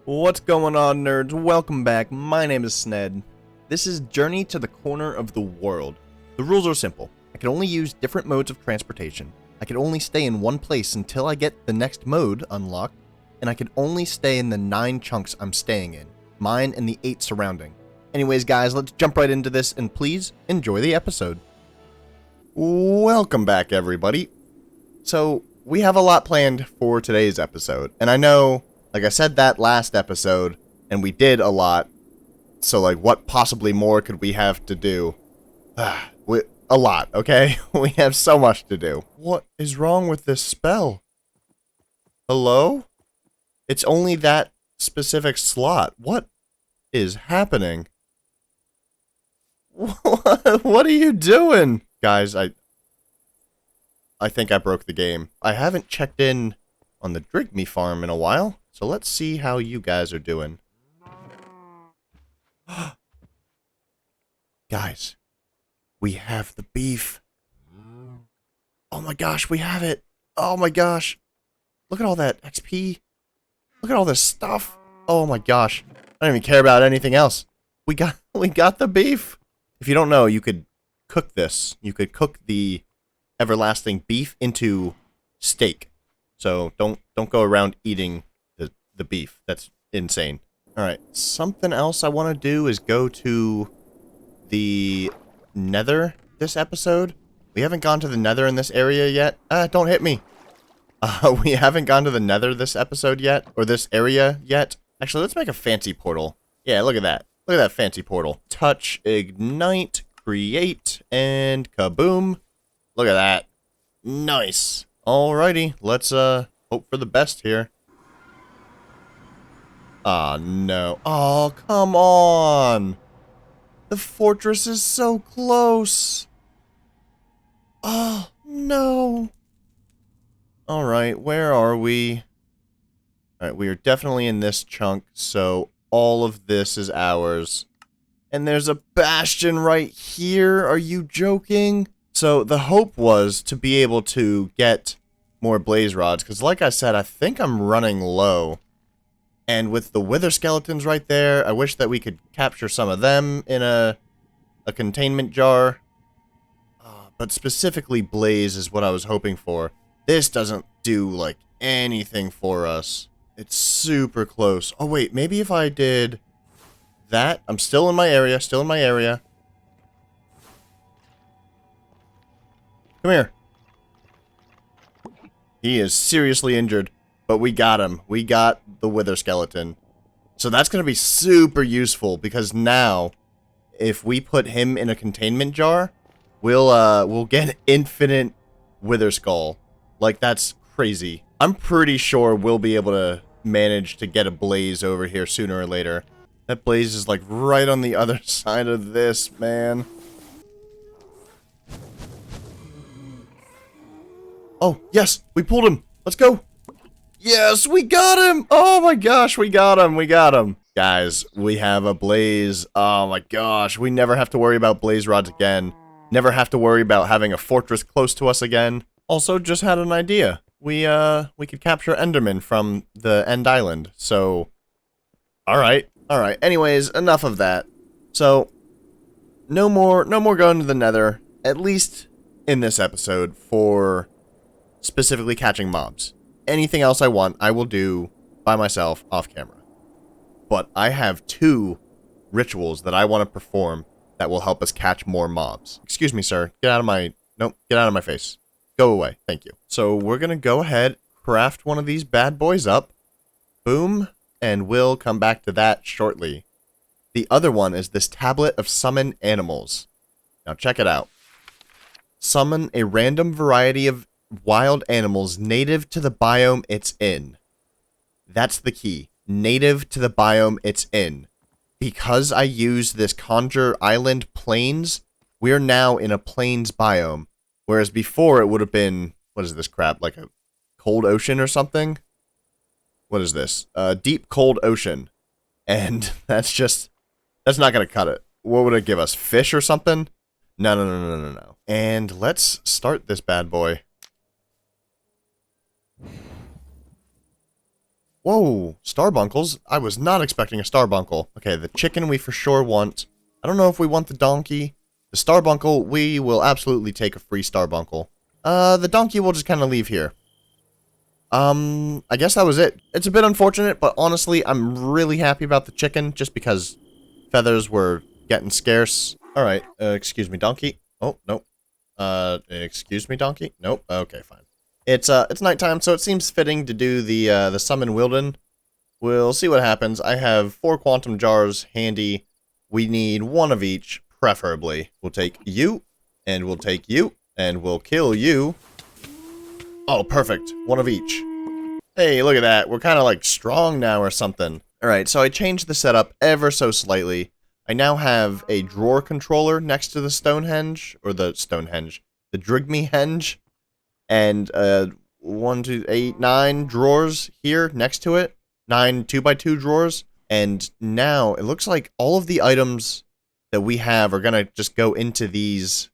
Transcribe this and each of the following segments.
What's going on, nerds? Welcome back. My name is Sned. This is Journey to the Corner of the World. The rules are simple. I can only use different modes of transportation. I can only stay in one place until I get the next mode unlocked, and I can only stay in the 9 chunks I'm staying in, mine and the 8 surrounding. Anyways, guys, let's jump right into this, and please enjoy the episode. Welcome back, everybody. So, we have a lot planned for today's episode, and I know, like I said that last episode, and we did a lot, so like what possibly more could we have to do? A lot, okay? We have so much to do. What is wrong with this spell? Hello? It's only that specific slot. What is happening? What are you doing? Guys, I think I broke the game. I haven't checked in on the Drigme farm in a while, so let's see how you guys are doing. Guys, we have the beef. Oh my gosh, we have it. Oh my gosh. Look at all that XP. Look at all this stuff. Oh my gosh. I don't even care about anything else. We got the beef. If you don't know, you could cook this. You could cook the everlasting beef into steak. So don't go around eating the beef. That's insane. Alright, something else I want to do is go to the Nether this episode. We haven't gone to the Nether in this area yet. Don't hit me. We haven't gone to the Nether this episode yet, or this area yet. Actually, let's make a fancy portal. Yeah, look at that. Look at that fancy portal. Touch, ignite, create, and kaboom. Look at that. Nice. Alrighty, let's hope for the best here. Ah, no. Oh, come on. The fortress is so close. Oh, no. Alright, where are we? Alright, we are definitely in this chunk, so all of this is ours. And there's a bastion right here. Are you joking? So the hope was to be able to get more blaze rods, because like I said, I think I'm running low. And with the wither skeletons right there, I wish that we could capture some of them in a containment jar. But specifically blaze is what I was hoping for. This doesn't do, like, anything for us. It's super close. Oh, wait, maybe if I did that. I'm still in my area, Come here. He is seriously injured, but we got him. We got the wither skeleton. So that's going to be super useful, because now, if we put him in a containment jar, we'll get infinite wither skull. Like, that's crazy. I'm pretty sure we'll be able to manage to get a blaze over here sooner or later. That blaze is, like, right on the other side of this, man. Oh, yes! We pulled him! Let's go! Yes, we got him! Oh my gosh, we got him! Guys, we have a blaze. Oh my gosh, we never have to worry about blaze rods again. Never have to worry about having a fortress close to us again. Also, just had an idea. We could capture Enderman from the End Island, so... Alright. Anyways, enough of that. So, no more going to the Nether, at least in this episode, for specifically catching mobs. Anything else I want, I will do by myself off camera. But I have 2 rituals that I want to perform that will help us catch more mobs. Excuse me, sir. Get out of my... Nope, get out of my face. Go away. Thank you. So we're going to go ahead, craft one of these bad boys up. Boom. And we'll come back to that shortly. The other one is this tablet of summon animals. Now check it out. Summon a random variety of wild animals native to the biome it's in. That's the key. Native to the biome it's in. Because I use this Conjure Island Plains, we're now in a plains biome. Whereas before it would have been, what is this crap, like a cold ocean or something? What is this? Deep cold ocean. And that's not gonna cut it. What would it give us? Fish or something? No. And let's start this bad boy. Whoa, starbunkles? I was not expecting a starbuncle. Okay, the chicken we for sure want. I don't know if we want the donkey. The starbuncle, we will absolutely take a free starbuncle. The donkey we'll just kind of leave here. I guess that was it. It's a bit unfortunate, but honestly, I'm really happy about the chicken, just because feathers were getting scarce. Alright, excuse me, donkey. Oh, nope. Excuse me, donkey? Nope. Okay, fine. It's nighttime, so it seems fitting to do the summon Wilden. We'll see what happens. I have 4 quantum jars handy. We need 1 of each, preferably. We'll take you, and we'll take you, and we'll kill you. Oh, perfect. 1 of each. Hey, look at that. We're kind of like strong now or something. Alright, so I changed the setup ever so slightly. I now have a drawer controller next to the Stonehenge, or the Drigme Henge, and 1, 2, 8, 9 drawers here next to it. 9 2x2 drawers. And now it looks like all of the items that we have are gonna just go into these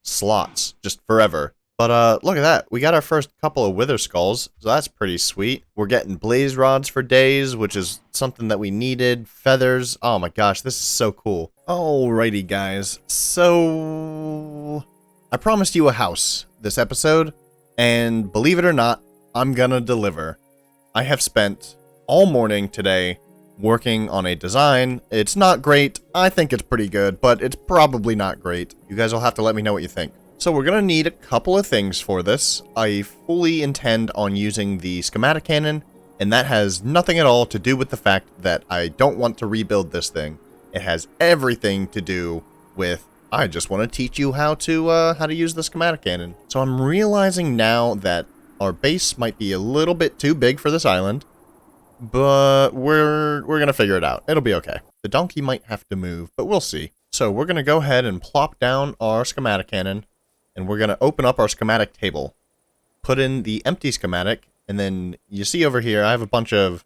slots just forever. But look at that. We got our first couple of wither skulls, so that's pretty sweet. We're getting blaze rods for days, which is something that we needed. Feathers. Oh my gosh, this is so cool. Alrighty, guys. So I promised you a house this episode, and believe it or not, I'm gonna deliver. I have spent all morning today working on a design. It's not great. I think it's pretty good, but it's probably not great. You guys will have to let me know what you think. So we're going to need a couple of things for this. I fully intend on using the schematic cannon, and that has nothing at all to do with the fact that I don't want to rebuild this thing. It has everything to do with I just want to teach you how to use the schematic cannon. So I'm realizing now that our base might be a little bit too big for this island, but we're going to figure it out. It'll be okay. The donkey might have to move, but we'll see. So we're going to go ahead and plop down our schematic cannon. And we're going to open up our schematic table, put in the empty schematic, and then you see over here I have a bunch of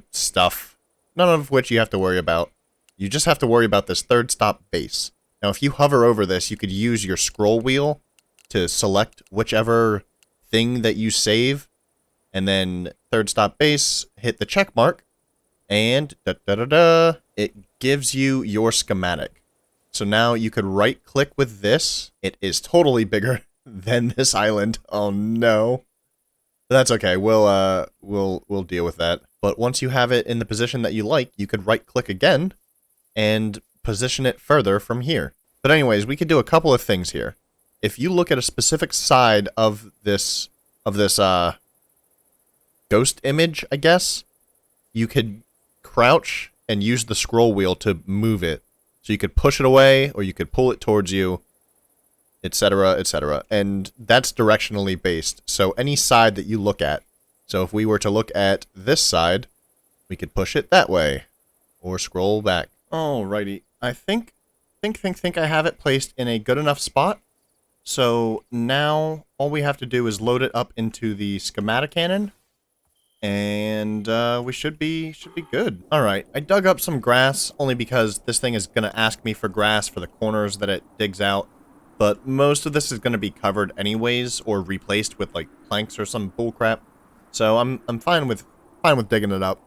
stuff, none of which you have to worry about. You just have to worry about this third stop base. Now if you hover over this, you could use your scroll wheel to select whichever thing that you save, and then third stop base, hit the check mark, and it gives you your schematic. So now you could right click with this. It is totally bigger than this island. Oh no. But that's okay. We'll deal with that. But once you have it in the position that you like, you could right click again and position it further from here. But anyways, we could do a couple of things here. If you look at a specific side of this ghost image, I guess, you could crouch and use the scroll wheel to move it. So you could push it away, or you could pull it towards you, etc., etc. And that's directionally based. So any side that you look at. So if we were to look at this side, we could push it that way, or scroll back. Alrighty. I think I have it placed in a good enough spot. So now all we have to do is load it up into the schematic cannon. And we should be good. Alright, I dug up some grass, only because this thing is going to ask me for grass for the corners that it digs out. But most of this is going to be covered anyways, or replaced with, like, planks or some bullcrap. So I'm fine with digging it up.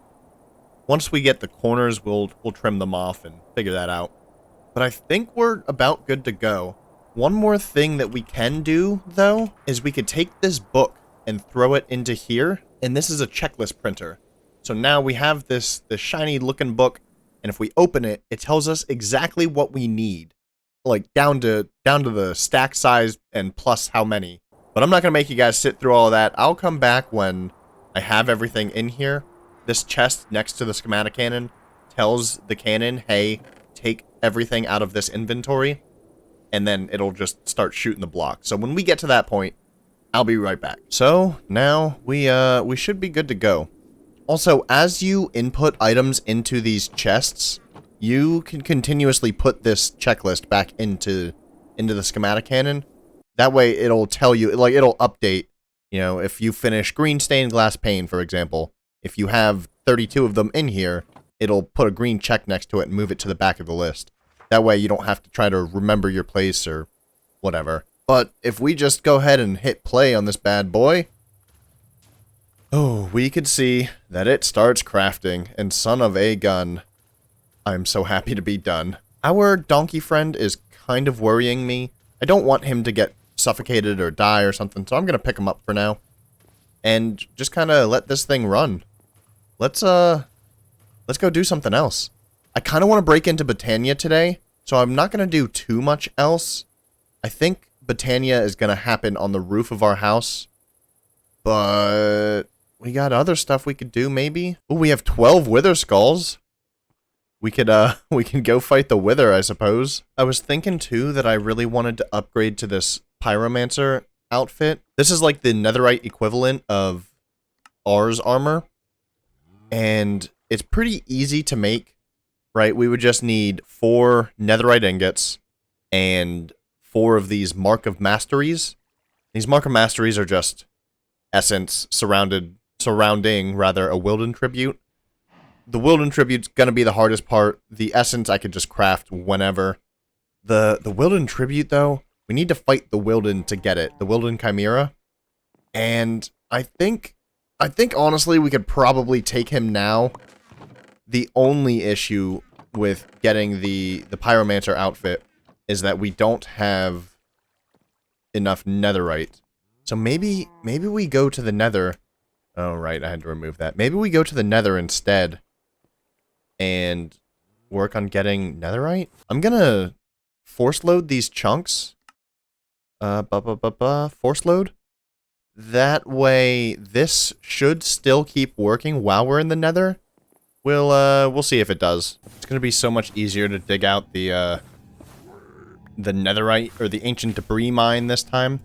Once we get the corners, we'll trim them off and figure that out. But I think we're about good to go. One more thing that we can do, though, is we could take this book and throw it into here. And this is a checklist printer. So now we have this shiny looking book, and if we open it, it tells us exactly what we need. Like down to the stack size and plus how many. But I'm not gonna make you guys sit through all of that. I'll come back when I have everything in here. This chest next to the schematic cannon tells the cannon, hey, take everything out of this inventory, and then it'll just start shooting the block. So when we get to that point, I'll be right back. So now we should be good to go. Also, as you input items into these chests, you can continuously put this checklist back into the schematic cannon. That way it'll tell you, like, it'll update, you know, if you finish green stained glass pane, for example, if you have 32 of them in here, it'll put a green check next to it and move it to the back of the list. That way you don't have to try to remember your place or whatever. But if we just go ahead and hit play on this bad boy, Oh, we could see that it starts crafting, and son of a gun, I'm so happy to be done. Our donkey friend is kind of worrying me. I don't want him to get suffocated or die or something, so I'm gonna pick him up for now. And just kind of let this thing run. Let's go do something else. I kind of want to break into Botania today, so I'm not gonna do too much else. I think Botania is gonna happen on the roof of our house, but we got other stuff we could do, maybe? Oh, we have 12 wither skulls. We can go fight the wither, I suppose. I was thinking, too, that I really wanted to upgrade to this pyromancer outfit. This is like the netherite equivalent of R's armor. And it's pretty easy to make, right? We would just need 4 netherite ingots and 4 of these Mark of Masteries. These Mark of Masteries are just essence surrounding a Wilden Tribute. The Wilden Tribute's gonna be the hardest part. The essence I could just craft whenever. The Wilden Tribute, though, we need to fight the Wilden to get it. The Wilden Chimera. And I think honestly we could probably take him now. The only issue with getting the Pyromancer outfit is that we don't have enough netherite. So maybe we go to the nether. Oh, right, I had to remove that. Maybe we go to the nether instead and work on getting netherite. I'm gonna force load these chunks. Force load. That way, this should still keep working while we're in the nether. We'll see if it does. It's gonna be so much easier to dig out the netherite, or the ancient debris mine this time.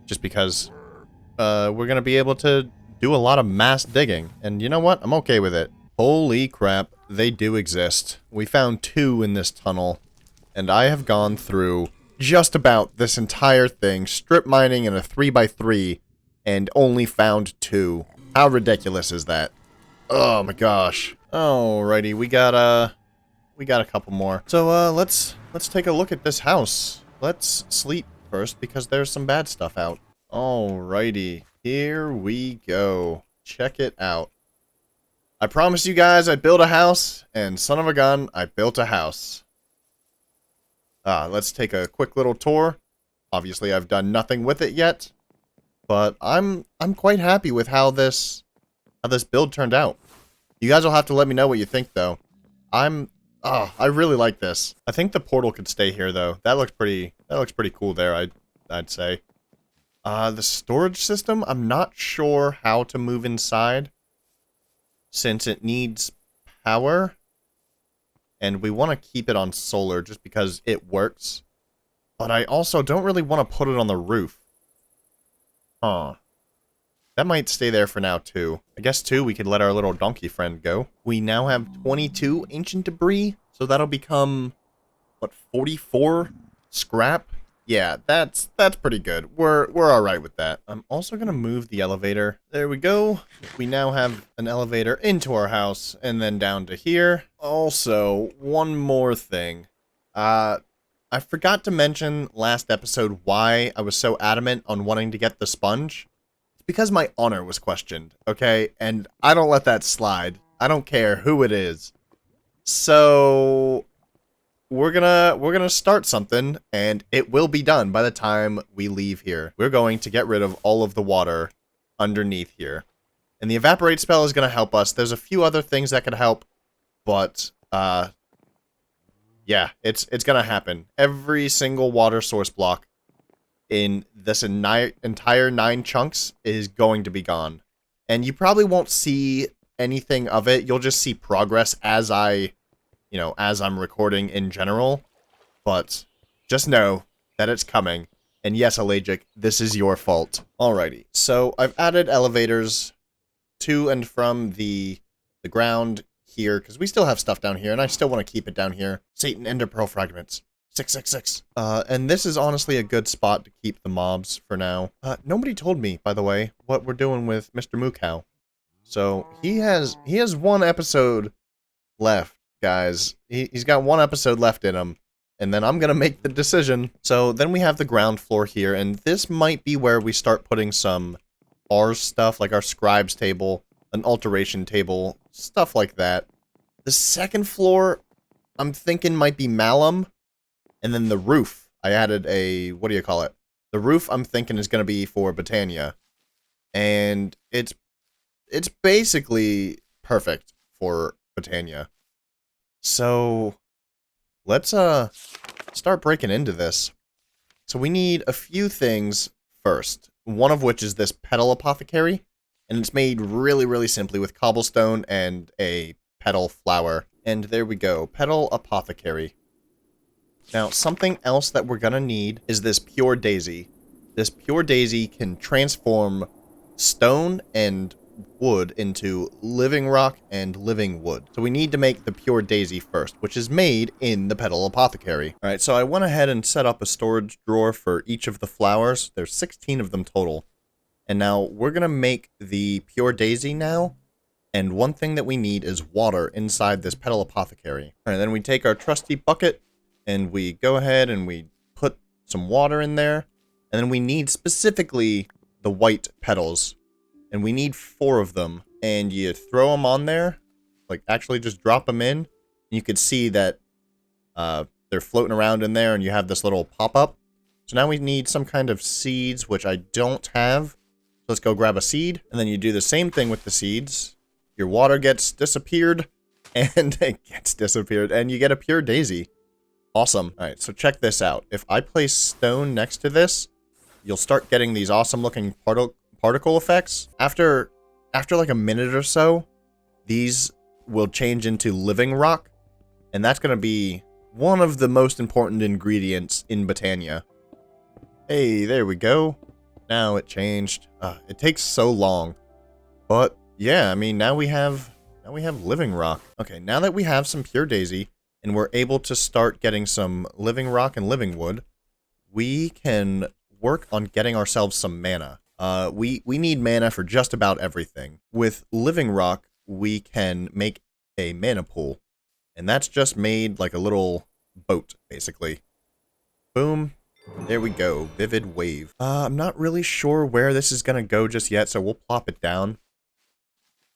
Just because, we're gonna be able to do a lot of mass digging. And you know what? I'm okay with it. Holy crap, they do exist. We found 2 in this tunnel, and I have gone through just about this entire thing, strip mining in a 3x3, and only found 2. How ridiculous is that? Oh my gosh. Alrighty, we got a couple more. So let's take a look at this house. Let's sleep first because there's some bad stuff out. Alrighty, here we go. Check it out. I promised you guys I'd build a house, and son of a gun, I built a house. Let's take a quick little tour. Obviously, I've done nothing with it yet, but I'm quite happy with how this build turned out. You guys will have to let me know what you think, though. I really like this. I think the portal could stay here, though. That looks pretty cool there, I'd say. The storage system, I'm not sure how to move inside, since it needs power, and we want to keep it on solar just because it works. But I also don't really want to put it on the roof. Huh. That might stay there for now, too. I guess, too, we could let our little donkey friend go. We now have 22 ancient debris, so that'll become, what, 44 scrap? Yeah, that's pretty good. We're alright with that. I'm also gonna move the elevator. There we go. We now have an elevator into our house, and then down to here. Also, one more thing. I forgot to mention last episode why I was so adamant on wanting to get the sponge. It's because my honor was questioned, okay? And I don't let that slide. I don't care who it is. So we're gonna start something, and it will be done by the time we leave here. We're going to get rid of all of the water underneath here. And the evaporate spell is gonna help us. There's a few other things that could help, but yeah, it's gonna happen. Every single water source block in this entire 9 chunks is going to be gone. And you probably won't see anything of it. You'll just see progress as as I'm recording in general. But just know that it's coming. And yes, Alagic, this is your fault. Alrighty, so I've added elevators to and from the ground here, because we still have stuff down here, and I still want to keep it down here. Satan Ender Pearl Fragments. 666. And this is honestly a good spot to keep the mobs for now. Nobody told me, by the way, what we're doing with Mr. Moocow. So, he has 1 episode left, guys. He's got 1 episode left in him, and then I'm gonna make the decision. So, then we have the ground floor here, and this might be where we start putting some our stuff, like our scribe's table, an alteration table, stuff like that. The second floor, I'm thinking might be Malum. And then the roof, I added a, what do you call it? The roof I'm thinking is going to be for Botania. And it's basically perfect for Botania. So let's start breaking into this. So we need a few things first. One of which is this petal apothecary, and it's made really, really simply with cobblestone and a petal flower. And there we go, petal apothecary. Now, something else that we're gonna need is this pure daisy. This pure daisy can transform stone and wood into living rock and living wood. So we need to make the pure daisy first, which is made in the petal apothecary. Alright, so I went ahead and set up a storage drawer for each of the flowers. There's 16 of them total. And now we're gonna make the pure daisy now. And one thing that we need is water inside this petal apothecary. Alright, then we take our trusty bucket and we go ahead and we put some water in there. And then we need specifically the white petals. And we need 4 of them. And you throw them on there. Like, actually just drop them in. And you can see that they're floating around in there. And you have this little pop-up. So now we need some kind of seeds, which I don't have. So let's go grab a seed. And then you do the same thing with the seeds. Your water gets disappeared. And it gets disappeared. And you get a pure daisy. Awesome. Alright, so check this out. If I place stone next to this, you'll start getting these awesome looking particle effects. After like a minute or so, these will change into living rock, and that's going to be one of the most important ingredients in Botania. Hey, there we go. Now it changed. It takes so long, but yeah, I mean now we have living rock. Okay, now that we have some pure daisy and we're able to start getting some living rock and living wood, we can work on getting ourselves some mana. We need mana for just about everything. With living rock, we can make a mana pool. And that's just made like a little boat, basically. Boom. There we go. Vivid wave. I'm not really sure where this is gonna go just yet, so we'll plop it down.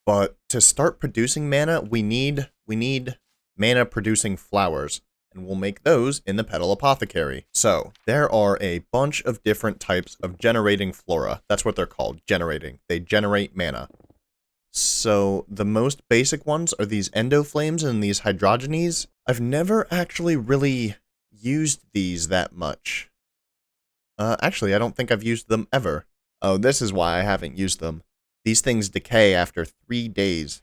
But to start producing mana, we need mana producing flowers. And we'll make those in the petal apothecary. So, there are a bunch of different types of generating flora. That's what they're called, generating. They generate mana. So, the most basic ones are these endoflames and these hydrogenes. I've never actually really used these that much. Actually, I don't think I've used them ever. Oh, this is why I haven't used them. These things decay after 3 days.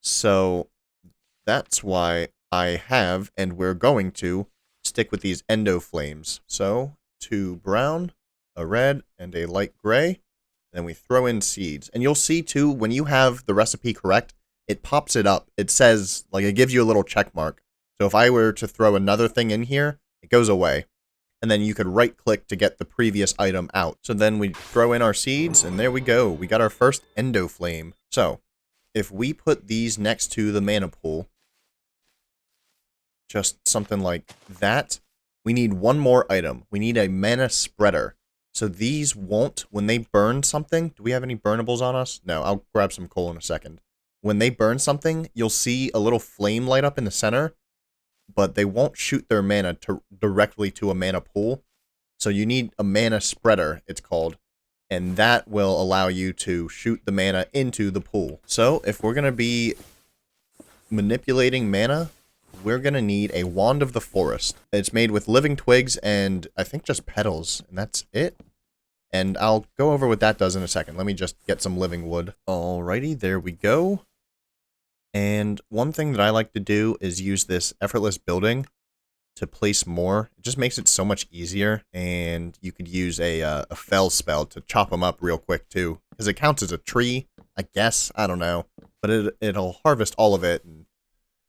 So, that's why I have, and we're going to, stick with these endoflames. So, 2 brown, a red, and a light gray. Then we throw in seeds. And you'll see, too, when you have the recipe correct, it pops it up. It says, like, it gives you a little check mark. So if I were to throw another thing in here, it goes away. And then you could right-click to get the previous item out. So then we throw in our seeds, and there we go. We got our first endoflame. So, if we put these next to the mana pool, just something like that, we need one more item. We need a mana spreader. So these won't, when they burn something, do we have any burnables on us? No, I'll grab some coal in a second. When they burn something, you'll see a little flame light up in the center, but they won't shoot their mana directly to a mana pool. So you need a mana spreader, it's called, and that will allow you to shoot the mana into the pool. So if we're going to be manipulating mana, we're going to need a Wand of the Forest. It's made with living twigs and I think just petals, and that's it. And I'll go over what that does in a second. Let me just get some living wood. Alrighty, there we go. And one thing that I like to do is use this effortless building to place more. It just makes it so much easier, and you could use a fell spell to chop them up real quick too, because it counts as a tree, I guess. I don't know, but it'll harvest all of it and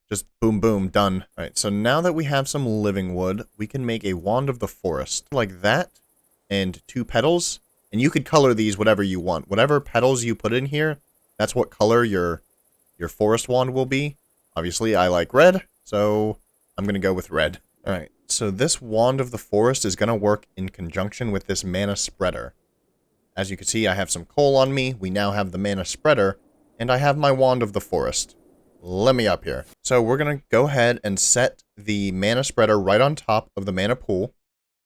just boom, boom, done. All right, so now that we have some living wood, we can make a Wand of the Forest like that, and 2 petals. And you could color these whatever you want. Whatever petals you put in here, that's what color your forest wand will be. Obviously, I like red, so I'm gonna go with red. All right, so this Wand of the Forest is gonna work in conjunction with this mana spreader. As you can see, I have some coal on me. We now have the mana spreader, and I have my wand of the forest. Let me up here. So we're going to go ahead and set the mana spreader right on top of the mana pool.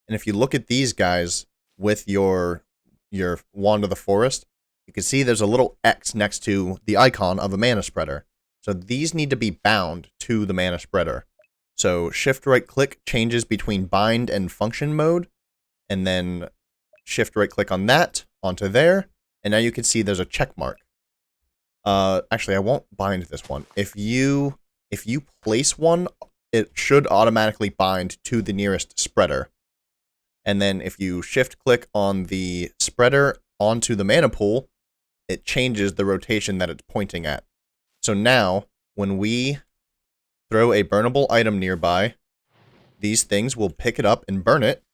And if you look at these guys with your wand of the forest, you can see there's a little X next to the icon of a mana spreader. So these need to be bound to the mana spreader. So shift right click changes between bind and function mode, and then shift right click on that onto there, and now you can see there's a check mark. Actually, I won't bind this one. If you place one, it should automatically bind to the nearest spreader. And then if you shift click on the spreader onto the mana pool, it changes the rotation that it's pointing at. So now, when we throw a burnable item nearby, these things will pick it up and burn it,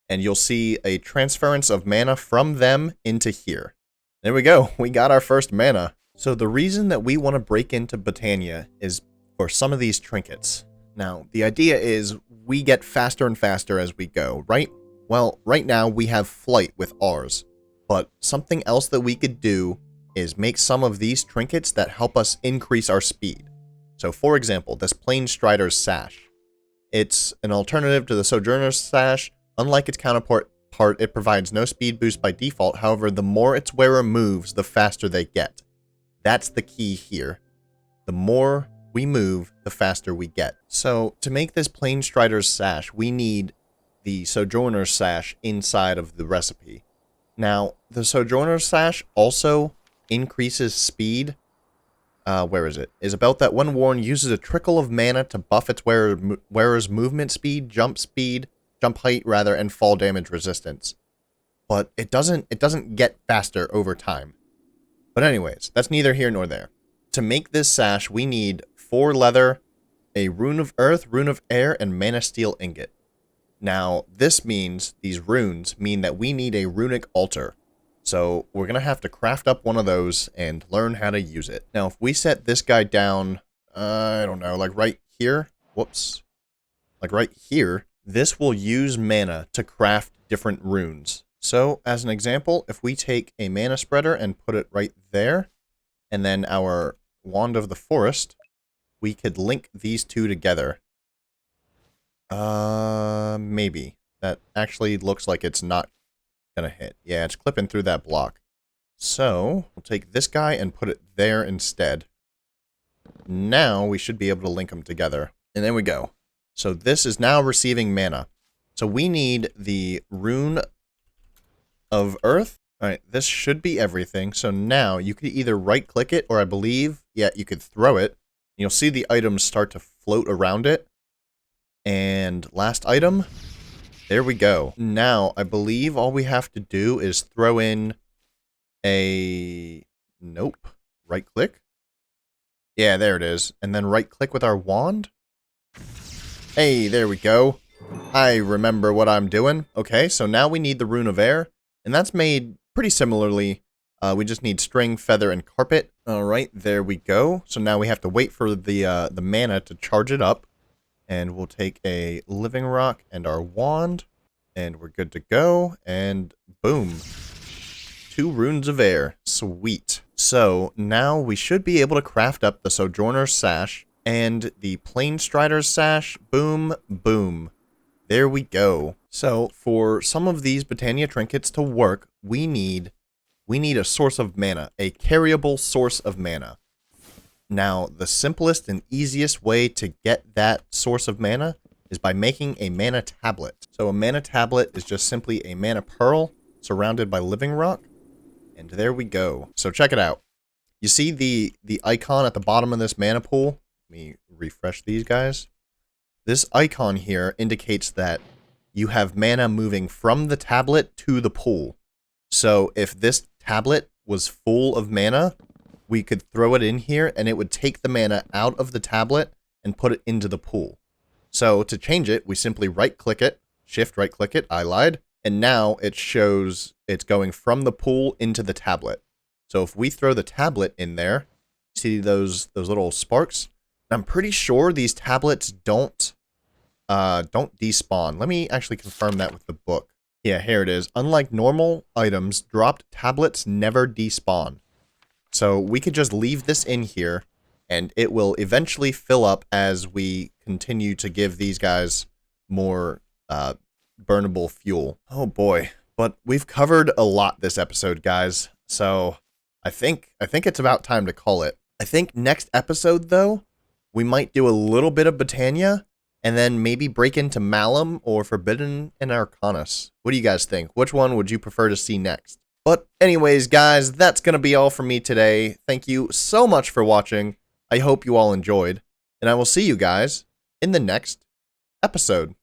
and you'll see a transference of mana from them into here. There we go, we got our first mana. So the reason that we want to break into Botania is for some of these trinkets. Now, the idea is we get faster and faster as we go, right? Well, right now we have flight with ours, but something else that we could do is make some of these trinkets that help us increase our speed. So for example, this Plain Strider's Sash. It's an alternative to the Sojourner's Sash. Unlike its counterpart, it provides no speed boost by default. However, the more its wearer moves, the faster they get. That's the key here. The more we move, the faster we get. So to make this Plain Strider's Sash, we need the Sojourner's Sash inside of the recipe. Now, the Sojourner's Sash also increases speed. Where is it? Is about that when worn, uses a trickle of mana to buff its wearer's movement speed, jump height rather, and fall damage resistance. But it doesn't get faster over time. But anyways, that's neither here nor there. To make this sash, we need 4 leather, a rune of earth, rune of air, and mana steel ingot. Now, this means, these runes mean that we need a runic altar. So we're going to have to craft up one of those and learn how to use it. Now, if we set this guy down, I don't know, like right here, whoops, like right here, this will use mana to craft different runes. So, as an example, if we take a mana spreader and put it right there, and then our wand of the forest, we could link these two together. Maybe. That actually looks like it's not gonna hit. Yeah, it's clipping through that block. So, we'll take this guy and put it there instead. Now, we should be able to link them together. And there we go. So, this is now receiving mana. So, we need the rune of earth. Alright, this should be everything. So now, you could either right-click it, or I believe, yeah, you could throw it. You'll see the items start to float around it. And last item, there we go. Now, I believe all we have to do is throw in a... Nope. Right-click? Yeah, there it is. And then right-click with our wand. Hey, there we go. I remember what I'm doing. Okay, so now we need the rune of air. And that's made pretty similarly. We just need string, feather, and carpet. Alright, there we go. So now we have to wait for the mana to charge it up. And we'll take a living rock and our wand. And we're good to go. And boom. 2 runes of air. Sweet. So now we should be able to craft up the Sojourner's Sash and the Plain Strider's Sash. Boom, boom. There we go. So, for some of these Botania trinkets to work, we need a source of mana, a carryable source of mana. Now, the simplest and easiest way to get that source of mana is by making a mana tablet. So, a mana tablet is just simply a mana pearl surrounded by living rock. And there we go. So, check it out. You see the icon at the bottom of this mana pool? Let me refresh these guys. This icon here indicates that you have mana moving from the tablet to the pool. So if this tablet was full of mana, we could throw it in here and it would take the mana out of the tablet and put it into the pool. So to change it, we simply right-click it, shift right-click it, I lied, and now it shows it's going from the pool into the tablet. So if we throw the tablet in there, see those little sparks? I'm pretty sure these tablets don't despawn. Let me actually confirm that with the book. Yeah, here it is. Unlike normal items, dropped tablets never despawn. So we could just leave this in here, and it will eventually fill up as we continue to give these guys more burnable fuel. Oh boy. But we've covered a lot this episode, guys. So I think it's about time to call it. I think next episode, though, we might do a little bit of Botania, and then maybe break into Malum or Forbidden and Arcanus. What do you guys think? Which one would you prefer to see next? But anyways, guys, that's going to be all from me today. Thank you so much for watching. I hope you all enjoyed, and I will see you guys in the next episode.